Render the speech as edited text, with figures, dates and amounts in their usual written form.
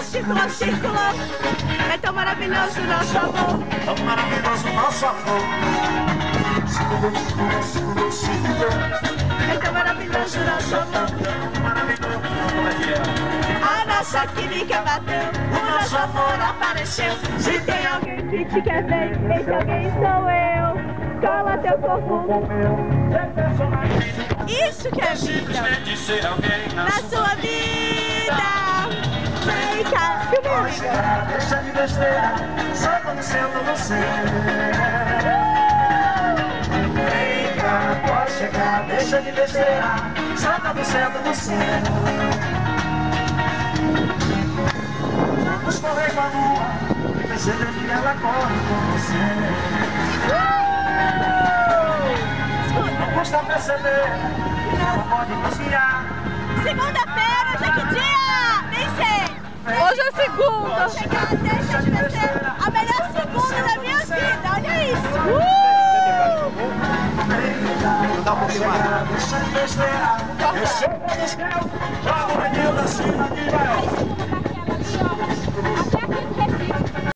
círculo, círculo. É tão maravilhoso nosso amor. Tão maravilhoso nosso amor. Círculo, círculo, círculo, círculo. É tão maravilhoso nosso amor. A nossa química bateu, o nosso amor apareceu. Se tem alguém que te quer bem, esse alguém sou eu. Cola teu corpo. Isso que é vida. Na sua vida. Vem cá, Pode chegar, deixa de besteira, só quando sento você. Vem cá, pode chegar, deixa de besteira, só quando sento você. Vamos correr com a lua, percebe que ela corre com você. Não custa perceber, ela pode nos guiar. Segunda-feira, hoje é que dia? Nem sei. Hoje é segunda. Vou chegar, deixa de vencer. A melhor segunda da minha vida, olha isso. Dá um pouquinho mais. Deixa de besteira, eu chego no céu.